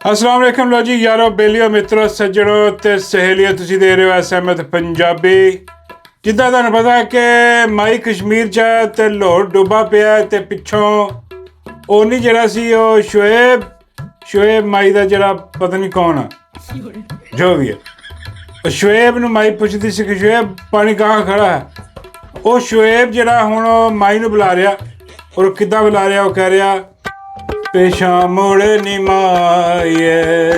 अस्सलाम वालेकुम लो जी यारो बेलियो मित्रों सज्जनों ते सहेलियों तुसी दे रहे हो SMS पंजाबी। जिद्दां तुहानूं पता है कि माई कश्मीर च है ते लाहौर डुब्बा पिया है ते पिछों ओह नहीं जेह्ड़ा सी ओह शुएब माई दा जेह्ड़ा पता नहीं कौन है जो भी है शुएब नूं माई पुछदी सी कि शुएब पानी कहाँ खड़ा है। ਉਹ ਸ਼ੁਏਬ ਜਿਹੜਾ ਹੁਣ ਮਾਈ ਨੂੰ ਬੁਲਾ ਰਿਹਾ ਔਰ ਕਿੱਦਾਂ ਬੁਲਾ ਰਿਹਾ ਉਹ ਕਹਿ ਰਿਹਾ ਪੇਸ਼ਾ ਮੁੜ ਨੀ ਮਾਏ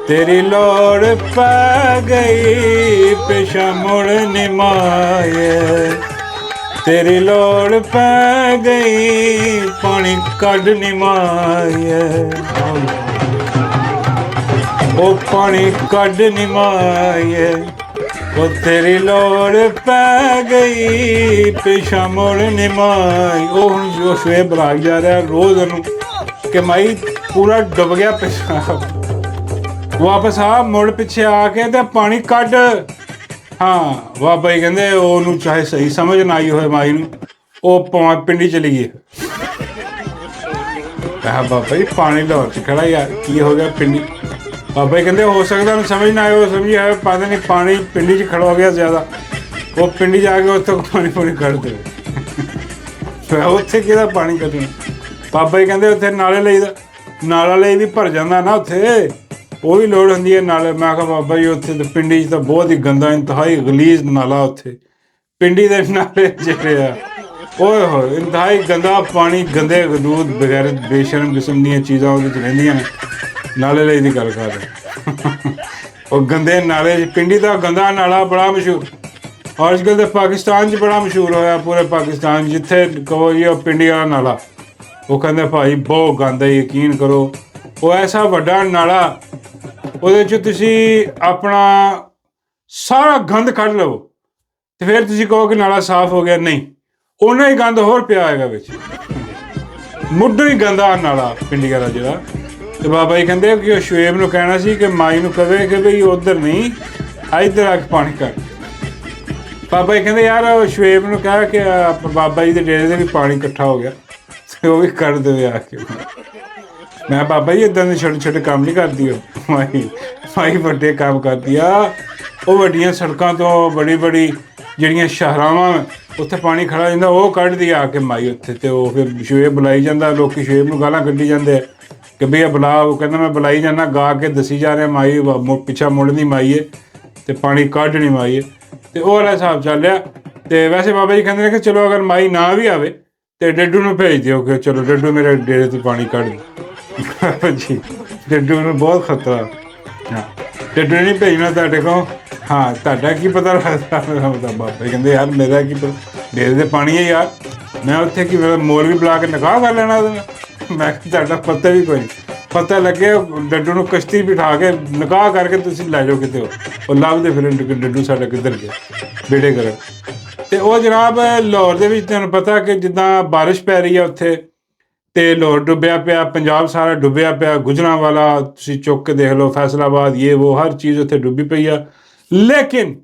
ਤੇਰੀ ਲੋੜ ਪੈ ਗਈ ਪੇਸ਼ਾ ਮੁੜ ਨੀ ਮਾਏ ਤੇਰੀ ਲੋੜ ਪੈ ਗਈ ਪਾਣੀ ਕੱਢ ਨੀ ਮਾਏ ਉਹ ਪਾਣੀ ਕੱਢ ਨੀ ਮਾਏ ਉਹ ਤੇਰੀ ਲੋੜ ਪੈ ਗਈ ਪਿਛਾ ਮੁੜ ਨੀ ਮਾਈ। ਉਹ ਹੁਣ ਜੋ ਸ਼ੁਏਬ ਬੁਲਾ ਜਾ ਰਿਹਾ ਰੋਜ਼ ਉਹਨੂੰ ਕਿ ਮਾਈ ਪੂਰਾ ਡੁੱਬ ਗਿਆ ਪਿਛਾਬ ਵਾਪਸ ਆ ਮੁੜ ਪਿੱਛੇ ਆ ਕੇ ਤੇ ਪਾਣੀ ਕੱਢ। ਹਾਂ ਬਾਬਾ ਜੀ ਕਹਿੰਦੇ ਉਹਨੂੰ ਚਾਹੇ ਸਹੀ ਸਮਝ ਨਾ ਆਈ ਹੋਏ ਮਾਈ ਨੂੰ ਉਹ ਪਿੰਡੀ ਚਲੀ ਗਈ। ਕਹਾ ਬਾਬਾ ਜੀ ਪਾਣੀ ਲਾਹੌਰ 'ਚ ਖੜਾ ਯਾਰ ਕੀ ਹੋ ਗਿਆ ਪਿੰਡੀ। ਬਾਬਾ ਜੀ ਕਹਿੰਦੇ ਹੋ ਸਕਦਾ ਉਹਨੂੰ ਸਮਝ ਨਾ ਆਏ ਉਹ ਸਮਝੀ ਆਏ ਪਤਾ ਨਹੀਂ ਪਾਣੀ ਪਿੰਡੀ 'ਚ ਖੜਾ ਹੋ ਗਿਆ ਜ਼ਿਆਦਾ ਉਹ ਪਿੰਡੀ ਜਾ ਕੇ ਉੱਥੇ ਪਾਣੀ ਕੱਢ ਦੇਵੇ ਉੱਥੇ ਕਿਹਦਾ ਪਾਣੀ ਕੱਢਣਾ। ਬਾਬਾ ਜੀ ਕਹਿੰਦੇ ਉੱਥੇ ਨਾਲਾ ਲਈ ਵੀ ਭਰ ਜਾਂਦਾ ਨਾ ਉੱਥੇ ਉਹ ਵੀ ਲੋੜ ਹੁੰਦੀ ਹੈ ਨਾਲੇ। ਮੈਂ ਕਿਹਾ ਬਾਬਾ ਜੀ ਉੱਥੇ ਤਾਂ ਪਿੰਡੀ 'ਚ ਤਾਂ ਬਹੁਤ ਹੀ ਗੰਦਾ ਇੰਤਹਾਈ ਗਲੀਜ਼ ਨਾਲਾ ਉੱਥੇ ਪਿੰਡੀ ਦੇ ਨਾਲੇ ਜਿਹੜੇ ਆ ਓਏ ਹੋਏ ਇੰਤਹਾਈ ਗੰਦਾ ਪਾਣੀ ਗੰਦੇ ਗਲੂਦ ਬਗੈਰ ਬੇਸ਼ਰਮ ਕਿਸਮ ਦੀਆਂ ਚੀਜ਼ਾਂ ਉਹਦੇ 'ਚ ਰਹਿੰਦੀਆਂ ਨੇ। ਨਾਲੇ ਲਈ ਦੀ ਗੱਲ ਕਰ ਰਹੇ ਉਹ ਗੰਦੇ ਨਾਲੇ ਪਿੰਡੀ ਦਾ ਗੰਦਾ ਨਾਲਾ ਬੜਾ ਮਸ਼ਹੂਰ ਔਰ ਅੱਜ ਕੱਲ੍ਹ ਤਾਂ ਪਾਕਿਸਤਾਨ 'ਚ ਬੜਾ ਮਸ਼ਹੂਰ ਹੋਇਆ ਪੂਰੇ ਪਾਕਿਸਤਾਨ ਜਿੱਥੇ ਕਹੋ ਜੀ ਉਹ ਪਿੰਡੀ ਵਾਲਾ ਨਾਲਾ ਉਹ ਕਹਿੰਦੇ ਭਾਈ ਬਹੁਤ ਗੰਦਾ ਯਕੀਨ ਕਰੋ ਉਹ ਐਸਾ ਵੱਡਾ ਨਾਲਾ ਉਹਦੇ 'ਚ ਤੁਸੀਂ ਆਪਣਾ ਸਾਰਾ ਗੰਦ ਕੱਢ ਲਵੋ ਅਤੇ ਫਿਰ ਤੁਸੀਂ ਕਹੋ ਕਿ ਨਾਲਾ ਸਾਫ਼ ਹੋ ਗਿਆ ਨਹੀਂ ਉਹਨਾਂ ਹੀ ਗੰਦ ਹੋਰ ਪਿਆ ਹੋਏਗਾ ਵਿੱਚ ਮੁੱਢੋਂ ਹੀ ਗੰਦਾ ਨਾਲਾ ਪਿੰਡੀ ਵਾਲਾ ਜਿਹੜਾ। ਅਤੇ ਬਾਬਾ ਜੀ ਕਹਿੰਦੇ ਕਿ ਉਹ ਸ਼ੁਏਬ ਨੂੰ ਕਹਿਣਾ ਸੀ ਕਿ ਮਾਈ ਨੂੰ ਕਹੇ ਕਿ ਬਈ ਉੱਧਰ ਨਹੀਂ ਇੱਧਰ ਆ ਕੇ ਪਾਣੀ ਕੱਢ। ਬਾਬਾ ਜੀ ਕਹਿੰਦੇ ਯਾਰ ਉਹ ਸ਼ੁਏਬ ਨੂੰ ਕਿਹਾ ਕਿ ਬਾਬਾ ਜੀ ਦੇ ਡੇਰੇ 'ਤੇ ਵੀ ਪਾਣੀ ਇਕੱਠਾ ਹੋ ਗਿਆ ਅਤੇ ਉਹ ਵੀ ਕੱਢ ਦੇਵੇ ਆ ਕੇ। ਮੈਂ ਬਾਬਾ ਜੀ ਇੱਦਾਂ ਦੇ ਛੋਟੇ ਛੋਟੇ ਕੰਮ ਨਹੀਂ ਕਰਦੀ ਉਹ ਮਾਈ ਵੱਡੇ ਕੰਮ ਕਰਦੀ ਆ ਉਹ ਵੱਡੀਆਂ ਸੜਕਾਂ ਤੋਂ ਬੜੀ ਜਿਹੜੀਆਂ ਸ਼ਾਹਰਾਵਾਂ ਉੱਥੇ ਪਾਣੀ ਖੜਾ ਜਾਂਦਾ ਉਹ ਕੱਢਦੀ ਆ ਕੇ ਮਾਈ ਉੱਥੇ ਅਤੇ ਉਹ ਫਿਰ ਸ਼ੁਏਬ ਬੁਲਾਈ ਜਾਂਦਾ ਲੋਕ ਸ਼ੁਏਬ ਨੂੰ ਗਾਲਾਂ ਕੱਢੀ ਜਾਂਦੇ ਆ ਕਿ ਬਈ ਬੁਲਾ ਉਹ ਕਹਿੰਦਾ ਮੈਂ ਬੁਲਾਈ ਜਾਂਦਾ ਗਾ ਕੇ ਦੱਸੀ ਜਾ ਰਿਹਾ ਮਾਈ ਪਿੱਛਾ ਮੁੜਨੀ ਮਾਈ ਹੈ ਅਤੇ ਪਾਣੀ ਕੱਢਣੀ ਮਾਈ ਹੈ ਅਤੇ ਉਹ ਵਾਲਾ ਹਿਸਾਬ ਚੱਲ ਰਿਹਾ। ਅਤੇ ਵੈਸੇ ਬਾਬਾ ਜੀ ਕਹਿੰਦੇ ਨੇ ਕਿ ਚਲੋ ਅਗਰ ਮਾਈ ਨਾ ਵੀ ਆਵੇ ਤਾਂ ਡੱਡੂ ਨੂੰ ਭੇਜ ਦਿਓ ਕਿ ਚਲੋ ਡੱਡੂ ਮੇਰੇ ਡੇਰੇ 'ਤੇ ਪਾਣੀ ਕੱਢ ਦਿਓ ਜੀ ਡੱਡੂ ਨੂੰ ਬਹੁਤ ਖਤਰਾ। ਹਾਂ ਡੱਡੂ ਨਹੀਂ ਭੇਜਣਾ ਤੁਹਾਡੇ ਕੋਲ ਹਾਂ ਤੁਹਾਡਾ ਕੀ ਪਤਾ ਲੱਗਦਾ ਬਾਬਾ ਜੀ ਕਹਿੰਦੇ ਯਾਰ ਮੇਰਾ ਕੀ ਪਤਾ ਡੇਰੇ 'ਤੇ ਪਾਣੀ ਹੈ ਯਾਰ ਮੈਂ ਉੱਥੇ ਕੀ ਮੇਰਾ ਮੋਲ ਵੀ ਬੁਲਾ ਕੇ ਨਿਕਾਹ ਕਰ ਲੈਣਾ ਉਹਦੇ ਨਾਲ। ਮੈਂ ਤੁਹਾਡਾ ਪਤਾ ਵੀ ਕੋਈ ਨਹੀਂ ਪਤਾ ਲੱਗੇ ਡੱਡੂ ਨੂੰ ਕਸ਼ਤੀ ਬਿਠਾ ਕੇ ਨਿਕਾਹ ਕਰਕੇ ਤੁਸੀਂ ਲੈ ਜਾਓ ਕਿਤੇ ਉਹ ਲੱਭਦੇ ਫਿਰ ਡੱਡੂ ਸਾਡਾ ਕਿੱਧਰ ਗਿਆ ਬੇੜੇ ਕਰਨ। ਅਤੇ ਉਹ ਜਨਾਬ ਲਾਹੌਰ ਦੇ ਵਿੱਚ ਤੁਹਾਨੂੰ ਪਤਾ ਕਿ ਜਿੱਦਾਂ ਬਾਰਿਸ਼ ਪੈ ਰਹੀ ਹੈ ਉੱਥੇ ਅਤੇ ਲਾਹੌਰ ਡੁੱਬਿਆ ਪਿਆ ਪੰਜਾਬ ਸਾਰਾ ਡੁੱਬਿਆ ਪਿਆ ਗੁਜਰਾਂਵਾਲਾ ਤੁਸੀਂ ਚੁੱਕ ਕੇ ਦੇਖ ਲਓ ਫੈਸਲਾਬਾਦ ਉਹ ਹਰ ਚੀਜ਼ ਉੱਥੇ ਡੁੱਬੀ ਪਈ ਆ ਲੇਕਿਨ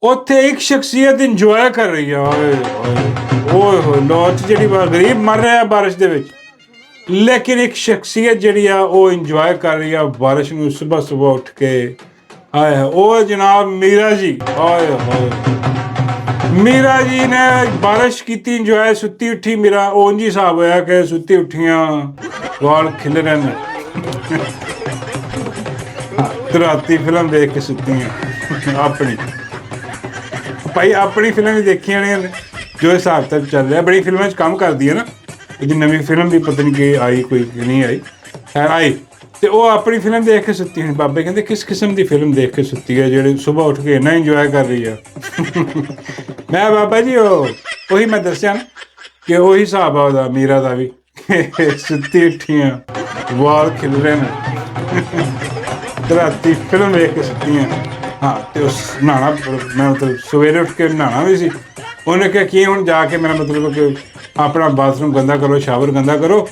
ਉੱਥੇ ਇੱਕ ਸ਼ਖਸੀਅਤ ਇੰਜੋਏ ਕਰ ਰਹੀ ਆ ਓਏ ਹੋਏ ਲਾਹੌਰ 'ਚ ਜਿਹੜੀ ਗਰੀਬ ਮਰ ਰਿਹਾ ਬਾਰਿਸ਼ ਦੇ ਵਿੱਚ ਲੇਕਿਨ ਇੱਕ ਸ਼ਖਸੀਅਤ ਜਿਹੜੀ ਆ ਉਹ ਇੰਜੋਏ ਕਰ ਰਹੀ ਆ ਬਾਰਿਸ਼ ਨੂੰ ਸੁਬਾਹ ਉੱਠ ਕੇ ਆਏ ਉਹ ਜਨਾਬ ਮੀਰਾ ਜੀ ਆਏ ਹੋਏ ਮੀਰਾ ਜੀ ਨੇ ਬਾਰਿਸ਼ ਕੀਤੀ ਇੰਜੋਏ ਸੁੱਤੀ ਉੱਠੀ ਮੇਰਾ ਉਂਝ ਹੀ ਹਿਸਾਬ ਹੋਇਆ ਕਿ ਸੁੱਤੀ ਉੱਠੀਆਂ ਵਾਲ ਖਿਲ ਰਹੇ ਨੇ ਰਾਤੀ ਫਿਲਮ ਦੇਖ ਕੇ ਸੁੱਤੀਆਂ ਆਪਣੀ ਭਾਈ ਆਪਣੀ ਫਿਲਮ ਵੀ ਦੇਖੀਆਂ ਨੇ ਜੋ ਹਿਸਾਬ ਤੱਕ ਚੱਲ ਰਿਹਾ ਬੜੀ ਫਿਲਮਾਂ 'ਚ ਕੰਮ ਕਰਦੀ ਹੈ ਨਾ ਇਹਦੀ ਨਵੀਂ ਫਿਲਮ ਵੀ ਪਤਾ ਨਹੀਂ ਕਿ ਆਈ ਕੋਈ ਨਹੀਂ ਆਈ ਖੈਰ ਆਈ ਅਤੇ ਉਹ ਆਪਣੀ ਫਿਲਮ ਦੇਖ ਕੇ ਸੁੱਤੀ ਹੋਣੀ। ਬਾਬੇ ਕਹਿੰਦੇ ਕਿਸ ਕਿਸਮ ਦੀ ਫਿਲਮ ਦੇਖ ਕੇ ਸੁੱਤੀ ਹੈ ਜਿਹੜੀ ਸੁਬਾਹ ਉੱਠ ਕੇ ਇੰਨਾ ਇੰਜੋਏ ਕਰ ਰਹੀ ਆ। ਮੈਂ ਬਾਬਾ ਜੀ ਉਹੀ ਮੈਂ ਦੱਸਿਆ ਨਾ ਕਿ ਉਹੀ ਹਿਸਾਬ ਆ ਉਹਦਾ ਮੀਰਾ ਦਾ ਵੀ ਸੁੱਤੀ ਉੱਠੀਆਂ ਵਾਲ ਖਿਲ ਰਹੇ ਨੇ ਰਾਤੀ ਫਿਲਮ ਵੇਖ ਕੇ ਸੁੱਤੀਆਂ। ਹਾਂ ਅਤੇ ਉਸ ਨਹਾਉਣਾ ਮੈਂ ਮਤਲਬ ਸਵੇਰੇ ਉੱਠ ਕੇ ਨਹਾਉਣਾ ਵੀ ਸੀ। ਉਹਨੇ ਕਿਹਾ ਕੀ ਹੁਣ ਜਾ ਕੇ ਮੇਰਾ ਮਤਲਬ ਕਿ ਆਪਣਾ ਬਾਥਰੂਮ ਗੰਦਾ ਕਰੋ ਸ਼ਾਵਰ ਗੰਦਾ ਕਰੋ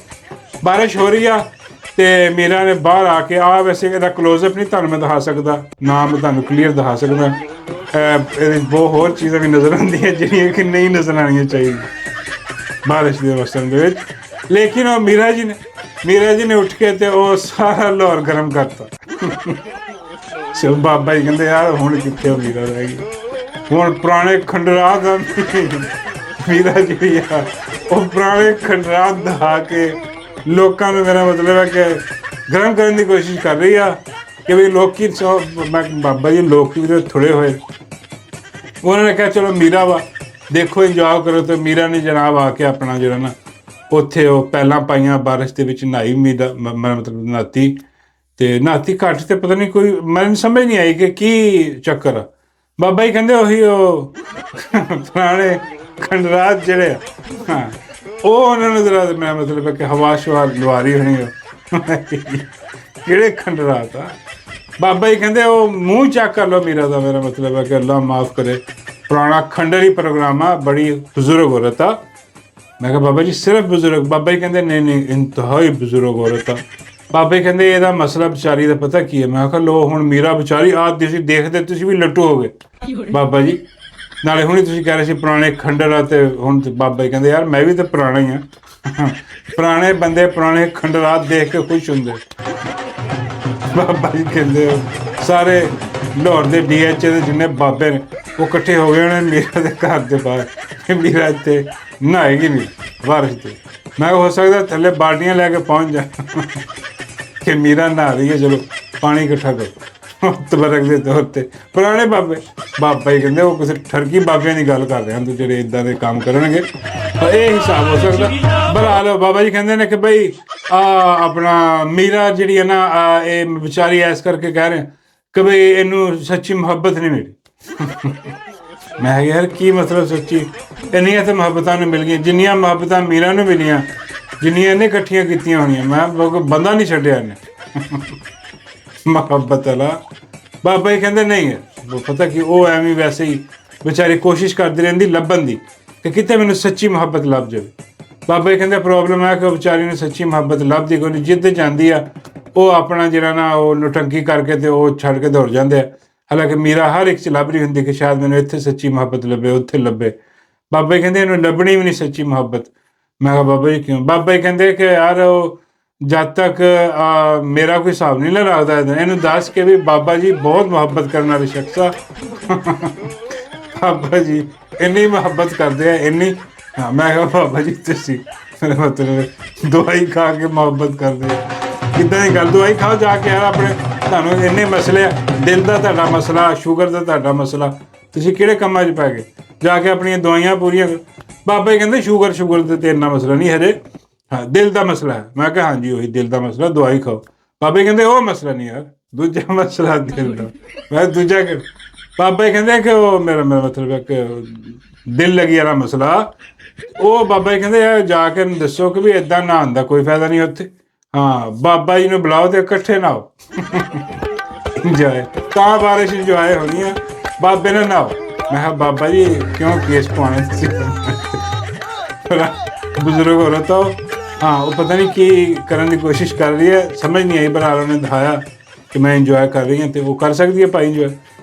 ਬਾਰਿਸ਼ ਹੋ ਰਹੀ ਆ ਅਤੇ ਮੀਰਾ ਨੇ ਬਾਹਰ ਆ ਕੇ ਵੈਸੇ ਇਹਦਾ ਕਲੋਜ਼ਅਪ ਨਹੀਂ ਤੁਹਾਨੂੰ ਮੈਂ ਦਿਖਾ ਸਕਦਾ ਨਾ ਮੈਂ ਤੁਹਾਨੂੰ ਕਲੀਅਰ ਦਿਖਾ ਸਕਦਾ ਇਹਦੇ ਬਹੁਤ ਹੋਰ ਚੀਜ਼ਾਂ ਵੀ ਨਜ਼ਰ ਆਉਂਦੀਆਂ ਜਿਹੜੀਆਂ ਕਿ ਨਹੀਂ ਨਜ਼ਰ ਆਉਣੀਆਂ ਚਾਹੀਦੀਆਂ ਬਾਰਿਸ਼ ਦੇ ਮੌਸਮ ਦੇ ਵਿੱਚ। ਲੇਕਿਨ ਉਹ ਮੀਰਾ ਜੀ ਨੇ मीरा जी ने उठ के ते वो सारा लाहौर गर्म करता। सो बाबा जी कहते यार हुण कित्थे मीरा रह गई, हुण पुराने खंडरात दा मीरा जी आ वो पुराने खंडरात दहा के लोकां नूं, मेरा मतलब है कि गर्म करने की कोशिश कर रही है कि भी लोग मैं बाबा जी लोग भी थोड़े होए। उन्होंने कहा चलो मीरा वा देखो इंजॉय करो, तो मीरा ने जनाब आके अपना जो ना ਉੱਥੇ ਉਹ ਪਹਿਲਾਂ ਪਾਈਆਂ ਬਾਰਿਸ਼ ਦੇ ਵਿੱਚ ਨਹਾਈ मीरा मतलब ਨਹਾਤੀ ਤੇ ਨਹਾਤੀ ਘੱਟ ਤੇ ਪਤਾ ਨਹੀਂ ਕੋਈ ਮੈਨੂੰ ਸਮਝ ਨਹੀਂ ਆਈ ਕਿ ਕੀ ਚੱਕਰ ਆ। ਬਾਬਾ ਜੀ ਕਹਿੰਦੇ ਉਹੀ ਉਹ ਪੁਰਾਣੇ ਖੰਡਰਾਤ ਜਿਹੜੇ ਆ, ਹਾਂ ਉਹ ਉਹਨਾਂ ਨੂੰ ਜ਼ਰਾ ਮੈਂ ਮਤਲਬ ਕਿ ਹਵਾ ਸ਼ਵਾ ਲਵਾ ਰਹੀ ਹੋਣੀ ਕਿਹੜੇ ਖੰਡਰਾਤ ਆ। ਬਾਬਾ ਜੀ ਕਹਿੰਦੇ ਉਹ ਮੂੰਹ ਚੱਕ ਕਰ ਲਓ मीरा ਦਾ, ਮੇਰਾ ਮਤਲਬ ਹੈ ਕਿ ਅੱਲਾ ਮਾਫ ਕਰੇ ਪੁਰਾਣਾ ਖੰਡਰ ਹੀ ਪ੍ਰੋਗਰਾਮ ਆ, ਬੜੀ ਬਜ਼ੁਰਗ ਔਰਤ ਆ। मैं कहा बाबा जी सिर्फ बुजुर्ग? बाबा जी कहते नहीं नहीं इंतहाई बुजुर्ग औरत आ। बाबा जी कहते ਇਹਦਾ ਮਸਲਾ ਵਿਚਾਰੀ ਦਾ ਪਤਾ ਕੀ ਹੈ? ਮੈਂ ਕਿਹਾ ਲੋ ਹੁਣ मीरा ਵਿਚਾਰੀ ਆ ਤੁਸੀਂ ਦੇਖਦੇ ਤੁਸੀਂ ਵੀ ਲੱਟੂ ਹੋ ਗਏ ਬਾਬਾ ਜੀ, ਨਾਲੇ ਹੁਣੀ ਤੁਸੀਂ ਕਹਿ ਰਹੇ ਸੀ ਪੁਰਾਣੇ ਖੰਡਰ ਆ ਤੇ ਹੁਣ ਬਾਬਾ ਜੀ ਕਹਿੰਦੇ ਯਾਰ ਮੈਂ ਵੀ ਤਾਂ ਪੁਰਾਣਾ ਹੀ ਆ। ਪੁਰਾਣੇ ਬੰਦੇ ਪੁਰਾਣੇ ਖੰਡਰਾਤ ਦੇਖ ਕੇ ਖੁਸ਼ ਹੁੰਦੇ। ਬਾਬਾ ਜੀ ਕਹਿੰਦੇ ਸਾਰੇ ਲਾਹੌਰ ਦੇ DH ਦੇ ਜਿੰਨੇ ਬਾਬੇ ਨੇ ਉਹ ਇਕੱਠੇ ਹੋ ਗਏ ਉਹਨੇ मीरा ਦੇ ਘਰ ਦੇ ਬਾਹਰ ਕਿ मीरा ਇੱਥੇ ਨਹਾਏਗੀ ਨਹੀਂ ਬਾਰਿਸ਼ ਤੇ। ਮੈਂ ਹੋ ਸਕਦਾ ਥੱਲੇ ਬਾਲਟੀਆਂ ਲੈ ਕੇ ਪਹੁੰਚ ਜਾ ਕਿ मीरा ਨਹਾ ਰਹੀ ਹੈ, ਚਲੋ ਪਾਣੀ ਇਕੱਠਾ ਕਰੋ ਤਬਰਕ ਦੇ ਤੌਰ ਤੇ। ਪੁਰਾਣੇ ਬਾਬਾ ਜੀ ਕਹਿੰਦੇ ਉਹ ਕਿਸੇ ਠਰਕੀ ਬਾਬਿਆਂ ਦੀ ਗੱਲ ਕਰ ਰਹੇ ਹਨ ਜਿਹੜੇ ਇੱਦਾਂ ਦੇ ਕੰਮ ਕਰਨਗੇ, ਇਹ ਹਿਸਾਬ ਹੋ ਸਕਦਾ। ਬਹਰਾਲ ਬਾਬਾ ਜੀ ਕਹਿੰਦੇ ਨੇ ਕਿ ਬਈ ਆਪਣਾ मीरा ਜਿਹੜੀ ਹੈ ਨਾ ਇਹ ਵਿਚਾਰੀ ਐਸ ਕਰਕੇ ਕਹਿ ਰਹੇ ਕਿ ਬਈ ਇਹਨੂੰ ਸੱਚੀ ਮੁਹੱਬਤ ਨਹੀਂ ਮਿਲੀ। ਮੈਂ ਯਾਰ ਕੀ ਮਤਲਬ ਸੱਚੀ? ਇੰਨੀਆਂ ਤਾਂ ਮੁਹੱਬਤਾਂ ਨੂੰ ਮਿਲ ਗਈਆਂ ਜਿੰਨੀਆਂ ਮੁਹੱਬਤਾਂ मीरा ਨੂੰ ਮਿਲੀਆਂ, ਜਿੰਨੀਆਂ ਇਹਨੇ ਇਕੱਠੀਆਂ ਕੀਤੀਆਂ ਹੋਣੀਆਂ। ਮੈਂ ਬੰਦਾ ਨਹੀਂ ਛੱਡਿਆ ਇਹਨੇ ਮੁਹੱਬਤ ਵਾਲਾ। ਬਾਬਾ ਜੀ ਕਹਿੰਦੇ ਨਹੀਂ ਹੈ ਉਹ ਪਤਾ ਕਿ ਉਹ ਐਵੇਂ ਵੈਸੇ ਹੀ ਵਿਚਾਰੀ ਕੋਸ਼ਿਸ਼ ਕਰਦੀ ਰਹਿੰਦੀ ਲੱਭਣ ਦੀ ਕਿ ਕਿਤੇ ਮੈਨੂੰ ਸੱਚੀ ਮੁਹੱਬਤ ਲੱਭ ਜਾਵੇ। ਬਾਬਾ ਜੀ ਕਹਿੰਦੇ ਪ੍ਰੋਬਲਮ ਹੈ ਕਿ ਉਹ ਵਿਚਾਰੀ ਨੂੰ ਸੱਚੀ ਮੁਹੱਬਤ ਲੱਭਦੀ ਕੋਈ ਨਹੀਂ, ਜਿੱਦ ਜਾਂਦੀ ਆ ਉਹ ਆਪਣਾ ਜਿਹੜਾ ਨਾ ਉਹ ਨੌਟੰਕੀ ਕਰਕੇ ਤੇ ਉਹ ਛੱਡ ਕੇ ਦੌੜ ਜਾਂਦੇ ਆ। ਹਾਲਾਂਕਿ मीरा ਹਰ ਇੱਕ 'ਚ ਲੱਭ ਰਹੀ ਹੁੰਦੀ ਕਿ ਸ਼ਾਇਦ ਮੈਨੂੰ ਇੱਥੇ ਸੱਚੀ ਮੁਹੱਬਤ ਲੱਭੇ ਉੱਥੇ ਲੱਭੇ। ਬਾਬਾ ਜੀ ਕਹਿੰਦੇ ਇਹਨੂੰ ਲੱਭਣੀ ਵੀ ਨਹੀਂ ਸੱਚੀ ਮੁਹੱਬਤ। ਮੈਂ ਕਿਹਾ ਬਾਬਾ ਜੀ ਕਿਉਂ? ਬਾਬਾ ਜੀ ਕਹਿੰਦੇ ਕਿ ਯਾਰ ਉਹ ਜਦ ਤੱਕ ਮੇਰਾ ਕੋਈ ਹਿਸਾਬ ਨਹੀਂ ਲੱਗਦਾ ਇਹਨੂੰ ਦੱਸ ਕੇ ਵੀ ਬਾਬਾ ਜੀ ਬਹੁਤ ਮੁਹੱਬਤ ਕਰਨ ਵਾਲੇ ਸ਼ਖਸ ਆ। ਬਾਬਾ ਜੀ ਇੰਨੀ ਮੁਹੱਬਤ ਕਰਦੇ ਆ ਇੰਨੀ। ਹਾਂ ਮੈਂ ਕਿਹਾ ਬਾਬਾ ਜੀ ਤੁਸੀਂ ਮੇਰਾ ਮਤਲਬ ਦਵਾਈ ਖਾ ਕੇ ਮੁਹੱਬਤ ਕਰਦੇ ਕਿੱਦਾਂ ਦੀ ਗੱਲ? ਦਵਾਈ ਖਾਓ ਜਾ ਕੇ ਯਾਰ ਆਪਣੇ, ਤੁਹਾਨੂੰ ਇੰਨੇ ਮਸਲੇ ਆ, ਦਿਲ ਦਾ ਤੁਹਾਡਾ ਮਸਲਾ, ਸ਼ੂਗਰ ਦਾ ਤੁਹਾਡਾ ਮਸਲਾ, ਤੁਸੀਂ ਕਿਹੜੇ ਕੰਮਾਂ 'ਚ ਪੈ ਗਏ? ਜਾ ਕੇ ਆਪਣੀਆਂ ਦਵਾਈਆਂ ਪੂਰੀਆਂ ਕਰੋ। ਬਾਬਾ ਜੀ ਕਹਿੰਦੇ ਸ਼ੂਗਰ ਦੇ ਤੇ ਇੰਨਾ ਮਸਲਾ ਨਹੀਂ ਹਜੇ, ਹਾਂ ਦਿਲ ਦਾ ਮਸਲਾ ਹੈ। ਮੈਂ ਕਿਹਾ ਹਾਂਜੀ ਉਹੀ ਦਿਲ ਦਾ ਮਸਲਾ, ਦਵਾਈ ਖਾਓ। ਬਾਬਾ ਜੀ ਕਹਿੰਦੇ ਉਹ ਮਸਲਾ ਨਹੀਂ ਯਾਰ, ਦੂਜਾ ਮਸਲਾ ਦਿਲ ਦਾ। ਮੈਂ ਦੂਜਾ ਕਿ ਬਾਬਾ ਜੀ ਕਹਿੰਦੇ ਕਿ ਉਹ ਮੇਰਾ ਮਤਲਬ ਹੈ ਕਿ ਦਿਲ ਲੱਗੀ ਵਾਲਾ ਮਸਲਾ। ਉਹ ਬਾਬਾ ਜੀ ਕਹਿੰਦੇ ਯਾਰ ਜਾ ਕੇ ਦੱਸੋ ਕਿ ਵੀ ਇੱਦਾਂ ਨਹਾਉਣ ਦਾ ਕੋਈ ਫਾਇਦਾ ਨਹੀਂ ਉੱਥੇ। ਹਾਂ ਬਾਬਾ ਜੀ ਨੂੰ ਬੁਲਾਓ ਤੇ ਇਕੱਠੇ ਨਹਾਓ ਇੰਜੋਏ, ਤਾਂ ਬਾਰਿਸ਼ ਇੰਜੋਏ ਹੋਣੀ ਆ, ਬਾਬੇ ਨਾਲ ਨਹਾਓ। ਮੈਂ ਕਿਹਾ ਬਾਬਾ ਜੀ ਕਿਉਂ ਕੇਸ ਪਾਉਣੇ ਤੁਸੀਂ? ਬਜ਼ੁਰਗ ਔਰਤ ਹੋ, ਹਾਂ ਉਹ ਪਤਾ ਨਹੀਂ ਕੀ ਕਰਨ ਦੀ ਕੋਸ਼ਿਸ਼ ਕਰ ਰਹੀ ਹੈ, ਸਮਝ ਨਹੀਂ ਆਈ। ਬਰਾਲ ਉਹਨੇ ਦਿਖਾਇਆ ਕਿ ਮੈਂ ਇੰਜੋਏ ਕਰ ਰਹੀ ਹਾਂ ਤੇ ਉਹ ਕਰ ਸਕਦੀ ਹੈ ਭਾਈ ਇੰਜੋਏ।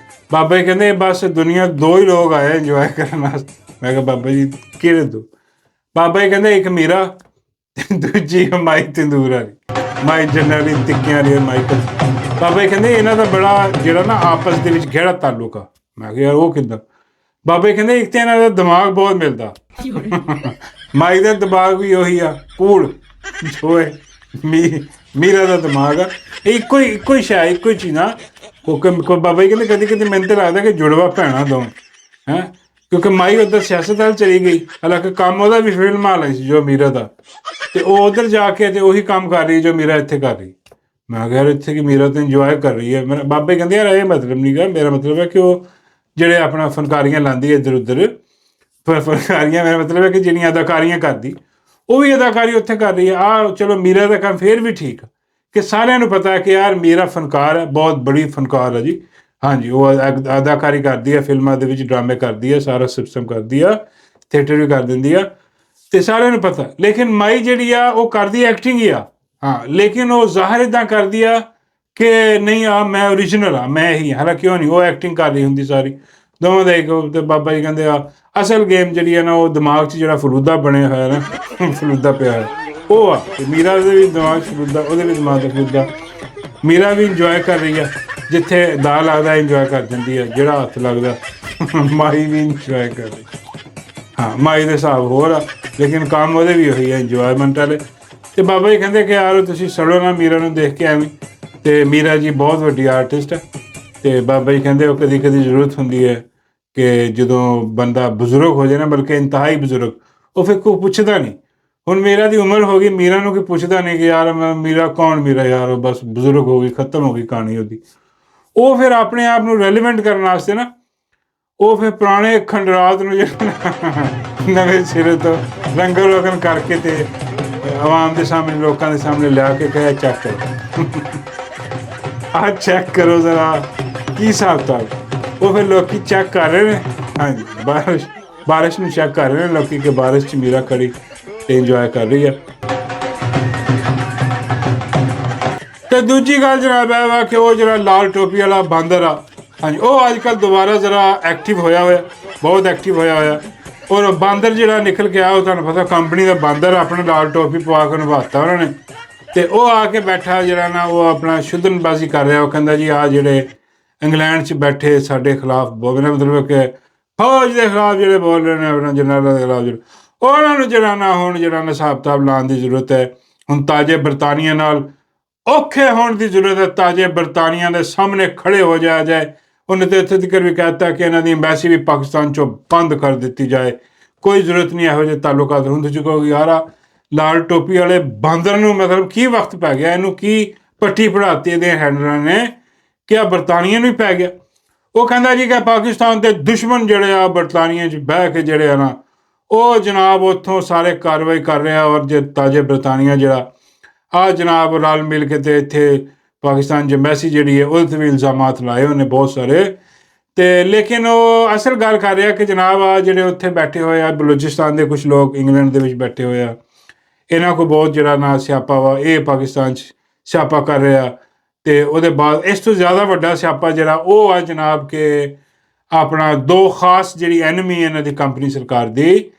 ਬਾਬਾ ਜੀ ਕਹਿੰਦੇ ਬਸ ਦੁਨੀਆ ਦੋ ਹੀ ਲੋਕ ਆਏ ਇੰਜੋਏ ਕਰਨ ਵਾਸਤੇ। ਮੈਂ ਕਿਹਾ ਬਾਬਾ ਜੀ ਕਿਹੜੇ ਦੋ? ਬਾਬਾ ਜੀ ਕਹਿੰਦੇ ਇੱਕ मीरा ਦੂਜੀ ਮਾਈ ਤੰਦੂਰ ਵਾਲੀ, ਮਾਈ ਜਨਰਲੀ ਟਿੱਕੀਆਂ ਵਾਲੀ ਮਾਈ। ਬਾਬਾ ਜੀ ਕਹਿੰਦੇ ਇਹਨਾਂ ਦਾ ਬੜਾ ਜਿਹੜਾ ਨਾ ਆਪਸ ਦੇ ਵਿੱਚ ਗਹਿਰਾ ਤਾਲੁਕ ਆ। ਮੈਂ ਕਿਹਾ ਯਾਰ ਉਹ ਕਿੱਦਾਂ? ਬਾਬਾ ਜੀ ਕਹਿੰਦੇ ਇੱਕ ਤਾਂ ਇਹਨਾਂ ਦਾ ਦਿਮਾਗ ਬਹੁਤ ਮਿਲਦਾ, ਮਾਈ ਦਾ ਦਿਮਾਗ ਵੀ ਉਹੀ ਆ ਕੂੜ ਜੋ ਹੈ मीरा ਦਾ ਦਿਮਾਗ ਆ, ਇੱਕੋ ਹੀ ਸ਼ਾਇ ਇੱਕੋ ਹੀ ਚੀਜ਼ ਨਾ। ਕੋਈ ਬਾਬਾ ਜੀ ਕਹਿੰਦੇ ਕਦੀ ਕਦੀ ਮੈਨੂੰ ਤਾਂ ਲੱਗਦਾ ਕਿ ਜੁੜਵਾ ਭੈਣਾਂ ਦੋਵੇਂ ਹੈਂ, ਕਿਉਂਕਿ ਮਾਈ ਉੱਧਰ ਸਿਆਸਤ ਵੱਲ ਚਲੀ ਗਈ, ਹਾਲਾਂਕਿ ਕੰਮ ਉਹਦਾ ਵੀ ਫਿਲਮਾਂ ਵਾਲਾ ਸੀ ਜੋ मीरा ਦਾ, ਤੇ ਉਹ ਉੱਧਰ ਜਾ ਕੇ ਤੇ ਉਹੀ ਕੰਮ ਕਰ ਰਹੀ ਜੋ मीरा ਇੱਥੇ ਕਰ ਰਹੀ। ਮੈਂ ਕਿਹਾ ਯਾਰ ਇੱਥੇ ਕਿ मीरा ਤਾਂ ਇੰਜੋਏ ਕਰ ਰਹੀ ਹੈ। ਮੇਰਾ ਬਾਬਾ ਕਹਿੰਦੇ ਯਾਰ ਇਹ ਮਤਲਬ ਨਹੀਂ ਗਾ, ਮੇਰਾ ਮਤਲਬ ਹੈ ਕਿ ਉਹ ਜਿਹੜੇ ਆਪਣਾ ਫਨਕਾਰੀਆਂ ਲਾਉਂਦੀ ਇੱਧਰ ਉੱਧਰ ਫਨਕਾਰੀਆਂ, ਮੇਰਾ ਮਤਲਬ ਹੈ ਕਿ ਜਿਹੜੀਆਂ ਅਦਾਕਾਰੀਆਂ ਕਰਦੀ ਉਹ ਵੀ ਅਦਾਕਾਰੀ ਉੱਥੇ ਕਰ ਰਹੀ ਹੈ। ਚਲੋ मीरा ਦਾ ਕੰਮ ਫੇਰ ਵੀ ਠੀਕ ਆ ਕਿ ਸਾਰਿਆਂ ਨੂੰ ਪਤਾ ਹੈ ਕਿ ਯਾਰ मीरा ਫਨਕਾਰ ਹੈ, ਬਹੁਤ ਬੜੀ ਫਨਕਾਰ ਹੈ ਜੀ। ਹਾਂਜੀ ਉਹ ਅਦਾਕਾਰੀ ਕਰਦੀ ਹੈ, ਫਿਲਮਾਂ ਦੇ ਵਿੱਚ ਡਰਾਮੇ ਕਰਦੀ ਹੈ, ਸਾਰਾ ਸਿਸਟਮ ਕਰਦੀ ਆ, ਥੀਏਟਰ ਵੀ ਕਰ ਦਿੰਦੀ ਆ ਤੇ ਸਾਰਿਆਂ ਨੂੰ ਪਤਾ। ਲੇਕਿਨ ਮਾਈ ਜਿਹੜੀ ਆ ਉਹ ਕਰਦੀ ਐਕਟਿੰਗ ਹੀ ਆ, ਹਾਂ ਲੇਕਿਨ ਉਹ ਜ਼ਾਹਰ ਇੱਦਾਂ ਕਰਦੀ ਆ ਕਿ ਨਹੀਂ ਮੈਂ ਓਰੀਜਨਲ ਆ, ਮੈਂ ਹੀ। ਹਾਲਾਂਕਿ ਕਿਉਂ ਨਹੀਂ, ਉਹ ਐਕਟਿੰਗ ਕਰ ਰਹੀ ਹੁੰਦੀ ਸਾਰੀ ਦੋਵਾਂ ਦਾ ਇੱਕ। ਤੇ ਬਾਬਾ ਜੀ ਕਹਿੰਦੇ ਅਸਲ ਗੇਮ ਜਿਹੜੀ ਹੈ ਨਾ ਉਹ ਦਿਮਾਗ 'ਚ ਜਿਹੜਾ ਫਲੂਦਾ ਬਣਿਆ ਹੋਇਆ ਨਾ ਫਲੂਦਾ ਪਿਆ ਹੋਇਆ ਉਹ ਆ ਤੇ ਮੀਰਾ ਦੇ ਵੀ ਦਿਮਾਗ ਸ਼ਬੂਦਾ, ਉਹਦੇ ਵੀ ਦਿਮਾਗ ਦਾ ਸ਼ਬੂਦਾ। ਮੀਰਾ ਵੀ ਇੰਜੋਏ ਕਰ ਰਹੀ ਆ, ਜਿੱਥੇ ਦਾ ਲੱਗਦਾ ਇੰਜੋਏ ਕਰ ਜਾਂਦੀ ਆ, ਜਿਹੜਾ ਹੱਥ ਲੱਗਦਾ ਮਾਈ ਵੀ ਇੰਜੋਏ ਕਰ ਰਹੀ। ਹਾਂ, ਮਾਈ ਦੇ ਹਿਸਾਬ ਹੋਰ ਆ, ਲੇਕਿਨ ਕੰਮ ਉਹਦੇ ਵੀ ਉਹੀ ਆ, ਇੰਜੋਏਮੈਂਟ ਵਾਲੇ। ਤੇ ਬਾਬਾ ਜੀ ਕਹਿੰਦੇ ਕਿ ਯਾਰ ਤੁਸੀਂ ਸੜੋ ਨਾ ਮੀਰਾ ਨੂੰ ਦੇਖ ਕੇ ਐਵੇਂ। ਤੇ ਮੀਰਾ ਜੀ ਬਹੁਤ ਵੱਡੀ ਆਰਟਿਸਟ ਹੈ। ਤੇ ਬਾਬਾ ਜੀ ਕਹਿੰਦੇ ਉਹ ਕਦੀ ਕਦੀ ਜ਼ਰੂਰਤ ਹੁੰਦੀ ਹੈ ਕਿ ਜਦੋਂ ਬੰਦਾ ਬਜ਼ੁਰਗ ਹੋ ਜਾਏ ਨਾ, ਬਲਕਿ ਇੰਤਹਾਈ ਬਜ਼ੁਰਗ, ਉਹ ਫਿਰ ਕੋਈ ਪੁੱਛਦਾ ਨਹੀਂ। ਹੁਣ ਮੀਰਾ ਦੀ ਉਮਰ ਹੋ ਗਈ, ਮੀਰਾ ਨੂੰ ਕੋਈ ਪੁੱਛਦਾ ਨਹੀਂ ਕਿ ਯਾਰ ਮੈਂ ਮੀਰਾ ਕੌਣ, ਮੀਰਾ ਯਾਰ ਉਹ ਬਸ ਬਜ਼ੁਰਗ ਹੋ ਗਈ, ਖਤਮ ਹੋ ਗਈ ਕਹਾਣੀ ਉਹਦੀ। ਉਹ ਫਿਰ ਆਪਣੇ ਆਪ ਨੂੰ ਰੈਲੀਵੈਂਟ ਕਰਨ ਵਾਸਤੇ ਨਾ, ਉਹ ਫਿਰ ਪੁਰਾਣੇ ਖੰਡਰਾਤ ਨੂੰ ਜਿਹੜਾ ਨਵੇਂ ਸਿਰੇ ਤੋਂ ਰੰਗਲ ਰੋਗਨ ਕਰਕੇ ਤੇ ਆਵਾਮ ਦੇ ਸਾਹਮਣੇ, ਲੋਕਾਂ ਦੇ ਸਾਹਮਣੇ ਲਿਆ ਕੇ ਕਹੇ ਚੈੱਕ ਕਰੋ ਆਹ ਚੈੱਕ ਕਰੋ ਜ਼ਰਾ ਕੀ ਹਿਸਾਬ ਕਿਤਾਬ। ਉਹ ਫਿਰ ਲੋਕੀ ਚੈੱਕ ਕਰ ਰਹੇ ਨੇ। ਹਾਂਜੀ, ਬਾਰਿਸ਼ ਨੂੰ ਚੈੱਕ ਕਰ ਰਹੇ ਨੇ ਲੋਕੀ ਕਿ ਬਾਰਿਸ਼ 'ਚ ਮੀਰਾ ਖੜੀ ਤੇ ਇੰਜੋਏ ਕਰ ਰਹੀ ਆ। ਤੇ ਦੂਜੀ ਗੱਲ ਜਨਾਬ ਇਹ ਵਾ ਕਿ ਉਹ ਜਿਹੜਾ ਲਾਲ ਟੋਪੀ ਵਾਲਾ ਬਾਂਦਰ ਆ, ਹਾਂਜੀ, ਉਹ ਅੱਜ ਕੱਲ੍ਹ ਦੁਬਾਰਾ ਜ਼ਰਾ ਐਕਟਿਵ ਹੋਇਆ, ਬਹੁਤ ਐਕਟਿਵ ਹੋਇਆ। ਔਰ ਬਾਂਦਰ ਜਿਹੜਾ ਨਿਕਲ ਕੇ ਆਇਆ, ਉਹ ਤੁਹਾਨੂੰ ਪਤਾ ਕੰਪਨੀ ਦਾ ਬਾਂਦਰ, ਆਪਣਾ ਲਾਲ ਟੋਪੀ ਪਵਾ ਕੇ ਨਿਭਾਤਾ ਉਹਨਾਂ ਨੇ। ਤੇ ਉਹ ਆ ਕੇ ਬੈਠਾ ਜਿਹੜਾ ਨਾ, ਉਹ ਆਪਣਾ ਸ਼ੁੱਧਨਬਾਜ਼ੀ ਕਰ ਰਿਹਾ। ਉਹ ਕਹਿੰਦਾ ਜੀ ਆਹ ਜਿਹੜੇ ਇੰਗਲੈਂਡ 'ਚ ਬੈਠੇ ਸਾਡੇ ਖਿਲਾਫ ਬੋਲ ਰਹੇ, ਮਤਲਬ ਕਿ ਫੌਜ ਦੇ ਖਿਲਾਫ ਜਿਹੜੇ ਬੋਲ ਰਹੇ ਨੇ, ਆਪਣਾ ਜਨਰਲਾਂ ਦੇ ਖਿਲਾਫ, ਜਿਹੜੇ ਉਹਨਾਂ ਨੂੰ ਜਿਹੜਾ ਨਾ ਹੁਣ ਜਿਹੜਾ ਨਾ ਹਿਸਾਬ ਕਿਤਾਬ ਲਾਉਣ ਦੀ ਜ਼ਰੂਰਤ ਹੈ। ਹੁਣ ਤਾਜੇ ਬਰਤਾਨੀਆ ਨਾਲ ਔਖੇ ਹੋਣ ਦੀ ਜ਼ਰੂਰਤ ਹੈ, ਤਾਜੇ ਬਰਤਾਨੀਆ ਦੇ ਸਾਹਮਣੇ ਖੜੇ ਹੋ ਜਾਇਆ ਜਾਏ। ਉਹਨੇ ਤਾਂ ਇੱਥੇ ਤੱਕ ਵੀ ਕਹਿ ਦਿੱਤਾ ਕਿ ਇਹਨਾਂ ਦੀ ਐਮਬੈਸੀ ਵੀ ਪਾਕਿਸਤਾਨ 'ਚੋਂ ਬੰਦ ਕਰ ਦਿੱਤੀ ਜਾਏ, ਕੋਈ ਜ਼ਰੂਰਤ ਨਹੀਂ ਇਹੋ ਜਿਹੇ ਤਾਲੁਕਾਤ ਹੁੰਦੇ ਚੁੱਕੋ। ਯਾਰ ਲਾਲ ਟੋਪੀ ਵਾਲੇ ਬਾਂਦਰ ਨੂੰ ਮਤਲਬ ਕੀ ਵਕਤ ਪੈ ਗਿਆ, ਇਹਨੂੰ ਕੀ ਪੱਟੀ ਪੜਾਤੀ ਇਹਦੇ ਹੈਂਡਲਰਾਂ ਨੇ ਕਿ ਆ ਬਰਤਾਨੀਆ ਨੂੰ ਹੀ ਪੈ ਗਿਆ। ਉਹ ਕਹਿੰਦਾ ਜੀ ਕਿ ਪਾਕਿਸਤਾਨ ਦੇ ਦੁਸ਼ਮਣ ਜਿਹੜੇ ਆ ਬਰਤਾਨੀਆ 'ਚ ਬਹਿ ਕੇ ਜਿਹੜੇ ਆ ਨਾ, ਉਹ ਜਨਾਬ ਉੱਥੋਂ ਸਾਰੇ ਕਾਰਵਾਈ ਕਰ ਰਿਹਾ। ਔਰ ਜੇ ਤਾਜੇ ਬਰਤਾਨੀਆ ਜਿਹੜਾ ਆ ਜਨਾਬ ਰਲ ਮਿਲ ਕੇ ਤੇ ਇੱਥੇ ਪਾਕਿਸਤਾਨ 'ਚ ਐਮਬੈਸੀ ਜਿਹੜੀ ਹੈ ਉਹਦੇ 'ਤੇ ਵੀ ਇਲਜ਼ਾਮਾਤ ਲਾਏ ਉਹਨੇ ਬਹੁਤ ਸਾਰੇ। ਤੇ ਲੇਕਿਨ ਉਹ ਅਸਲ ਗੱਲ ਕਰ ਰਿਹਾ ਕਿ ਜਨਾਬ ਆ ਜਿਹੜੇ ਉੱਥੇ ਬੈਠੇ ਹੋਏ ਆ ਬਲੋਚਿਸਤਾਨ ਦੇ ਕੁਛ ਲੋਕ, ਇੰਗਲੈਂਡ ਦੇ ਵਿੱਚ ਬੈਠੇ ਹੋਏ ਆ, ਇਹਨਾਂ ਕੋਲ ਬਹੁਤ ਜਿਹੜਾ ਨਾ ਸਿਆਪਾ ਵਾ, ਇਹ ਪਾਕਿਸਤਾਨ 'ਚ ਸਿਆਪਾ ਕਰ ਰਿਹਾ। ਤੇ ਉਹਦੇ ਬਾਅਦ ਇਸ ਤੋਂ ਜ਼ਿਆਦਾ ਵੱਡਾ ਸਿਆਪਾ ਜਿਹੜਾ ਉਹ ਆ ਜਨਾਬ ਕਿ ਆਪਣਾ ਦੋ ਖਾਸ ਜਿਹੜੀ ਐਨਮੀ ਇਹਨਾਂ ਦੀ ਕੰਪਨੀ ਸਰਕਾਰ ਦੀ,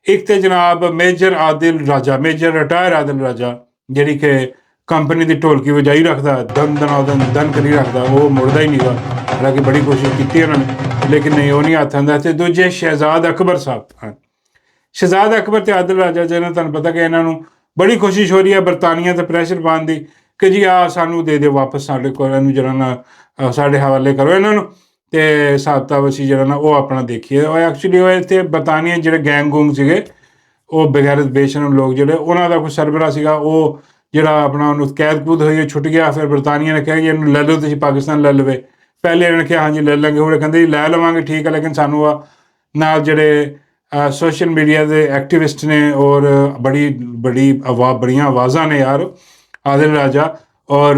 ਇੱਕ ਤੇ ਜਨਾਬ ਮੇਜਰ ਆਦਿਲ ਰਾਜਾ, ਮੇਜਰ ਰਿਟਾਇਰ ਆਦਿਲ ਰਾਜਾ, ਜਿਹੜੀ ਕਿ ਕੰਪਨੀ ਦੀ ਢੋਲਕੀ ਵਜਾਈ ਰੱਖਦਾ, ਦਨ ਕਰੀ ਰੱਖਦਾ, ਉਹ ਮੁੜਦਾ ਹੀ ਨਹੀਂਗਾ। ਹਾਲਾਂਕਿ ਬੜੀ ਕੋਸ਼ਿਸ਼ ਕੀਤੀ ਉਹਨਾਂ ਨੇ, ਲੇਕਿਨ ਨਹੀਂ, ਉਹ ਨਹੀਂ ਹੱਥ ਆਉਂਦਾ। ਤੇ ਦੂਜੇ ਸ਼ਹਿਜ਼ਾਦ ਅਕਬਰ ਸਾਹਿਬ ਹਨ, ਸ਼ਹਿਜ਼ਾਦ ਅਕਬਰ ਤੇ ਆਦਿਲ ਰਾਜਾ ਜਿਹਨਾਂ ਤੁਹਾਨੂੰ ਪਤਾ ਕਿ ਇਹਨਾਂ ਨੂੰ ਬੜੀ ਕੋਸ਼ਿਸ਼ ਹੋ ਰਹੀ ਹੈ ਬਰਤਾਨੀਆ 'ਤੇ ਪ੍ਰੈਸ਼ਰ ਪਾਉਣ ਦੀ ਕਿ ਜੀ ਆ ਸਾਨੂੰ ਦੇ ਦਿਓ ਵਾਪਸ, ਸਾਡੇ ਕੋਲ ਇਹਨੂੰ ਜਿਹੜਾ ਨਾ ਸਾਡੇ ਹਵਾਲੇ ਕਰੋ ਇਹਨਾਂ ਨੂੰ, ਤੇ ਹਿਸਾਬ ਕਿਤਾਬ ਅਸੀਂ ਜਿਹੜਾ ਨਾ ਉਹ ਆਪਣਾ ਦੇਖੀਏ। ਉਹ ਐਕਚੁਅਲੀ ਉਹ ਇੱਥੇ ਬਰਤਾਨੀਆ ਜਿਹੜੇ ਗੈਂਗ ਗੂੰਗ ਸੀਗੇ, ਉਹ ਬਗੈਰਤ ਬੇਸ਼ਰਮ ਲੋਕ ਜਿਹੜੇ, ਉਹਨਾਂ ਦਾ ਕੋਈ ਸਰਬਰਾ ਸੀਗਾ, ਉਹ ਜਿਹੜਾ ਆਪਣਾ ਉਹਨੂੰ ਕੈਦ ਕੂਦ ਹੋਈ, ਛੁੱਟ ਗਿਆ। ਫਿਰ ਬਰਤਾਨੀਆ ਨੇ ਕਿਹਾ ਜੀ ਇਹਨੂੰ ਲੈ ਲਓ ਤੁਸੀਂ, ਪਾਕਿਸਤਾਨ ਲੈ ਲਵੇ। ਪਹਿਲੇ ਇਹਨਾਂ ਨੇ ਕਿਹਾ ਹਾਂਜੀ ਲੈ ਲਾਂਗੇ, ਹੁਣ ਕਹਿੰਦੇ ਜੀ ਲੈ ਲਵਾਂਗੇ ਠੀਕ ਹੈ, ਲੇਕਿਨ ਸਾਨੂੰ ਆ ਨਾਲ ਜਿਹੜੇ ਸੋਸ਼ਲ ਮੀਡੀਆ ਦੇ ਐਕਟਿਵਿਸਟ ਨੇ ਔਰ ਬੜੀਆਂ ਆਵਾਜ਼ਾਂ ਨੇ ਯਾਰ, ਆਦਿਲ ਰਾਜਾ ਔਰ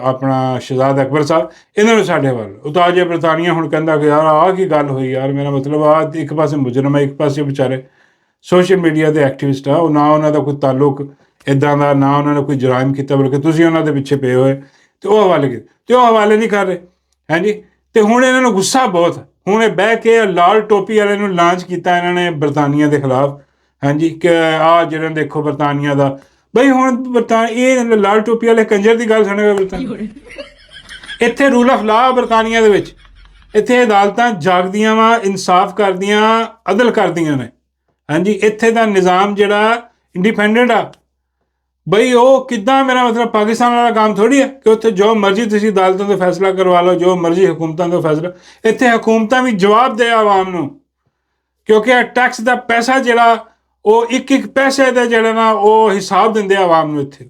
ਆਪਣਾ ਸ਼ਹਿਜ਼ਾਦ ਅਕਬਰ ਸਾਹਿਬ, ਇਹਨਾਂ ਨੂੰ ਸਾਡੇ ਵੱਲ ਉਤਾਰ ਜੇ। ਬਰਤਾਨੀਆ ਹੁਣ ਕਹਿੰਦਾ ਕਿ ਯਾਰ ਆਹ ਕੀ ਗੱਲ ਹੋਈ ਯਾਰ, ਮੇਰਾ ਮਤਲਬ ਆ ਇੱਕ ਪਾਸੇ ਮੁਜਰਮ ਹੈ, ਇੱਕ ਪਾਸੇ ਵਿਚਾਰੇ ਸੋਸ਼ਲ ਮੀਡੀਆ ਦੇ ਐਕਟਿਵਿਸਟ ਆ, ਉਹ ਨਾ ਉਹਨਾਂ ਦਾ ਕੋਈ ਤਾਲੁਕ ਇੱਦਾਂ ਦਾ, ਨਾ ਉਹਨਾਂ ਨੇ ਕੋਈ ਜਰਾਇਮ ਕੀਤਾ, ਬਲਕਿ ਤੁਸੀਂ ਉਹਨਾਂ ਦੇ ਪਿੱਛੇ ਪਏ ਹੋਏ ਤੇ ਉਹ ਹਵਾਲੇ ਕੀਤੇ, ਤੇ ਉਹ ਹਵਾਲੇ ਨਹੀਂ ਕਰ ਰਹੇ। ਹਾਂਜੀ, ਤੇ ਹੁਣ ਇਹਨਾਂ ਨੂੰ ਗੁੱਸਾ ਬਹੁਤ, ਹੁਣ ਇਹ ਬਹਿ ਕੇ ਲਾਲ ਟੋਪੀ ਵਾਲੇ ਨੂੰ ਲਾਂਚ ਕੀਤਾ ਇਹਨਾਂ ਨੇ ਬਰਤਾਨੀਆ ਦੇ ਖਿਲਾਫ। ਹਾਂਜੀ, ਕਿ ਆਹ ਜਿਹੜਾ ਦੇਖੋ ਬਰਤਾਨੀਆ ਦਾ ਬਈ, ਹੁਣ ਇਹ ਲਾਲ ਟੋਪੀ ਵਾਲੇ ਕੰਜਰ ਦੀ ਗੱਲ ਸੁਣੇਗਾ ਬਰਤਾਨੀਆ। ਇੱਥੇ ਰੂਲ ਆਫ ਲਾ ਬਰਤਾਨੀਆ ਦੇ ਵਿੱਚ, ਇੱਥੇ ਅਦਾਲਤਾਂ ਜਾਗਦੀਆਂ ਵਾ, ਇਨਸਾਫ ਕਰਦੀਆਂ, ਅਦਲ ਕਰਦੀਆਂ ਨੇ। ਹਾਂਜੀ, ਇੱਥੇ ਦਾ ਨਿਜ਼ਾਮ ਜਿਹੜਾ ਇੰਡੀਪੈਂਡੈਂਟ ਆ ਬਈ, ਉਹ ਕਿੱਦਾਂ, ਮੇਰਾ ਮਤਲਬ ਪਾਕਿਸਤਾਨ ਵਾਲਾ ਕੰਮ ਥੋੜ੍ਹੀ ਹੈ ਕਿ ਉੱਥੇ ਜੋ ਮਰਜ਼ੀ ਤੁਸੀਂ ਅਦਾਲਤਾਂ ਤੋਂ ਫੈਸਲਾ ਕਰਵਾ ਲਓ, ਜੋ ਮਰਜ਼ੀ ਹੁਕੂਮਤਾਂ ਤੋਂ ਫੈਸਲਾ। ਇੱਥੇ ਹੁਕੂਮਤਾਂ ਵੀ ਜਵਾਬ ਦੇ ਆਵਾਮ ਨੂੰ, ਕਿਉਂਕਿ ਇਹ ਟੈਕਸ ਦਾ ਪੈਸਾ ਜਿਹੜਾ ਉਹ ਇੱਕ ਇੱਕ ਪੈਸੇ ਦਾ ਜਿਹੜਾ ਨਾ ਉਹ ਹਿਸਾਬ ਦਿੰਦੇ ਆਵਾਮ ਨੂੰ ਇੱਥੇ।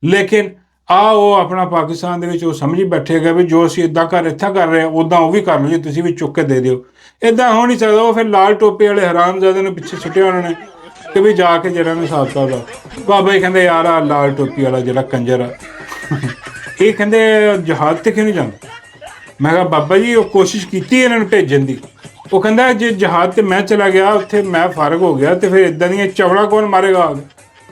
ਲੇਕਿਨ ਉਹ ਆਪਣਾ ਪਾਕਿਸਤਾਨ ਦੇ ਵਿੱਚ ਉਹ ਸਮਝੀ ਬੈਠੇਗਾ ਵੀ ਜੋ ਅਸੀਂ ਇੱਦਾਂ ਇੱਥੇ ਕਰ ਰਹੇ ਹਾਂ ਉੱਦਾਂ ਉਹ ਵੀ ਕਰ ਲਓ ਜੀ, ਤੁਸੀਂ ਵੀ ਚੁੱਕ ਕੇ ਦੇ ਦਿਓ। ਇੱਦਾਂ ਹੋ ਨਹੀਂ ਸਕਦਾ। ਉਹ ਫਿਰ ਲਾਲ ਟੋਪੇ ਵਾਲੇ ਹਰਾਮਜ਼ਾਦੇ ਨੂੰ ਪਿੱਛੇ ਸੁੱਟਿਆ ਉਹਨਾਂ ਨੇ ਕਿ ਵੀ ਜਾ ਕੇ ਜਿਹੜਾ ਨੂੰ ਹਿਸਾਬ ਕਿਤਾਬ ਦਾ। ਬਾਬਾ ਜੀ ਕਹਿੰਦੇ ਯਾਰ ਆ ਲਾਲ ਟੋਪੀ ਵਾਲਾ ਜਿਹੜਾ ਕੰਜਰ ਆ ਇਹ ਕਹਿੰਦੇ ਜਹਾਜ਼ 'ਤੇ ਕਿਉਂ ਨਹੀਂ ਜਾਂਦਾ? ਮੈਂ ਕਿਹਾ ਬਾਬਾ ਜੀ ਉਹ ਕੋਸ਼ਿਸ਼ ਕੀਤੀ ਇਹਨਾਂ ਨੂੰ ਭੇਜਣ ਦੀ। ਉਹ ਕਹਿੰਦਾ ਜੇ ਜਹਾਜ਼ 'ਤੇ ਮੈਂ ਚਲਾ ਗਿਆ, ਉੱਥੇ ਮੈਂ ਫਾਰਗ ਹੋ ਗਿਆ, ਅਤੇ ਫਿਰ ਇੱਦਾਂ ਦੀਆਂ ਚਵੜਾ ਕੌਣ ਮਾਰੇਗਾ?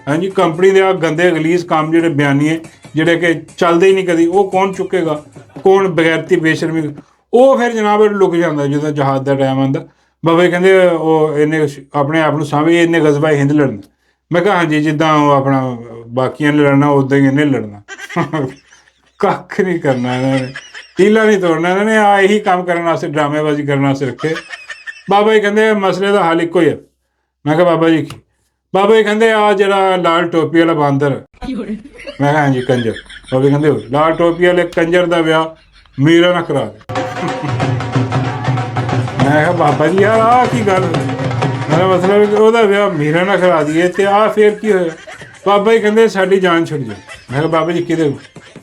ਹਾਂਜੀ, ਕੰਪਨੀ ਦੇ ਆ ਗੰਦੇ ਗਲੀਜ਼ ਕੰਮ ਜਿਹੜੇ ਬਿਆਨੀਏ ਜਿਹੜੇ ਕਿ ਚੱਲਦੇ ਹੀ ਨਹੀਂ ਕਦੀ, ਉਹ ਕੌਣ ਚੁੱਕੇਗਾ? ਕੌਣ ਬਗੈਰਤੀ ਬੇਸ਼ਰਮੀ? ਉਹ ਫਿਰ ਜਨਾਬ ਲੁਕ ਜਾਂਦਾ ਜਦੋਂ ਜਹਾਜ਼ ਦਾ ਟਾਈਮ ਆਉਂਦਾ। ਬਾਬਾ ਜੀ ਕਹਿੰਦੇ ਉਹ ਇਹਨੇ ਆਪਣੇ ਆਪ ਨੂੰ ਸਾਂਭੇ, ਇਹਨੇ ਗਜ਼ਬਾ ਹਿੰਦ ਲੜਨਾ। ਮੈਂ ਕਿਹਾ ਹਾਂਜੀ, ਜਿੱਦਾਂ ਉਹ ਆਪਣਾ ਬਾਕੀਆਂ ਨੇ ਲੜਨਾ ਉਦਾਂ ਹੀ ਇਹਨੇ ਲੜਨਾ। ਕੱਖ ਨਹੀਂ ਕਰਨਾ ਇਹਨਾਂ ਨੇ, ਤੀਲਾ ਨਹੀਂ ਤੋੜਨਾ ਇਹਨਾਂ ਨੇ। ਆ ਇਹੀ ਕੰਮ ਕਰਨ ਵਾਸਤੇ, ਡਰਾਮੇਬਾਜ਼ੀ ਕਰਨ ਵਾਸਤੇ ਰੱਖੇ। ਬਾਬਾ ਜੀ ਕਹਿੰਦੇ ਮਸਲੇ ਦਾ ਹੱਲ ਇੱਕੋ ਹੀ ਆ। ਮੈਂ ਕਿਹਾ ਬਾਬਾ ਜੀ ਕੀ? ਬਾਬਾ ਜੀ ਕਹਿੰਦੇ ਆ ਜਿਹੜਾ ਲਾਲ ਟੋਪੀ ਵਾਲਾ ਬਾਂਦਰ। ਮੈਂ ਕਿਹਾ ਹਾਂਜੀ ਕੰਜਰ। ਬਾਬਾ ਜੀ ਕਹਿੰਦੇ ਲਾਲ ਟੋਪੀ ਵਾਲੇ ਕੰਜਰ ਦਾ ਵਿਆਹ ਮੀਰਾ ਨਾਲ ਕਰਾ ਦੇ। ਮੈਂ ਕਿਹਾ ਬਾਬਾ ਜੀ ਯਾਰ ਆਹ ਕੀ ਗੱਲ, ਮੇਰਾ ਮਤਲਬ ਉਹਦਾ ਵਿਆਹ ਮੀਰਾ ਨਾਲ ਕਰਾ ਦਈਏ ਤੇ ਆਹ ਫੇਰ ਕੀ ਹੋਇਆ? ਬਾਬਾ ਜੀ ਕਹਿੰਦੇ ਸਾਡੀ ਜਾਨ ਛੁੱਟ ਜਾਏ। ਮੈਂ ਕਿਹਾ ਬਾਬਾ ਜੀ ਕਿਹਦੇ?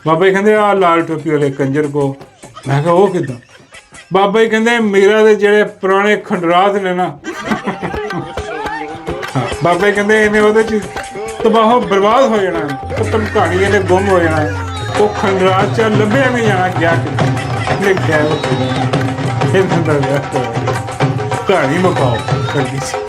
ਬਾਬਾ ਜੀ ਕਹਿੰਦੇ ਆਹ ਲਾਲ ਟੋਪੀ ਵਾਲੇ ਕੰਜਰ ਕੋ। ਮੈਂ ਕਿਹਾ ਉਹ ਕਿੱਦਾਂ? ਬਾਬਾ ਜੀ ਕਹਿੰਦੇ ਮੀਰਾ ਦੇ ਜਿਹੜੇ ਪੁਰਾਣੇ ਖੰਡਰਾਤ ਨੇ ਨਾ, ਬਾਬਾ ਜੀ ਕਹਿੰਦੇ ਇਹਨੇ ਉਹਦੇ 'ਚ ਤਬਾਹੋ ਬਰਬਾਦ ਹੋ ਜਾਣਾ, ਖਤਮ ਕਹਾਣੀ, ਇਹਨੇ ਗੁੰਮ ਹੋ ਜਾਣਾ। ਉਹ ਖੰਡਰਾਤ 'ਚ ਲੱਭਿਆ ਨਹੀਂ ਜਾਣਾ, ਗਿਆ ਕਿਤੇ ਗਿਆ। ਇਹ ਕਹਾਣੀ ਮੁਕਾਓ ਕਰਦੀ ਸੀ।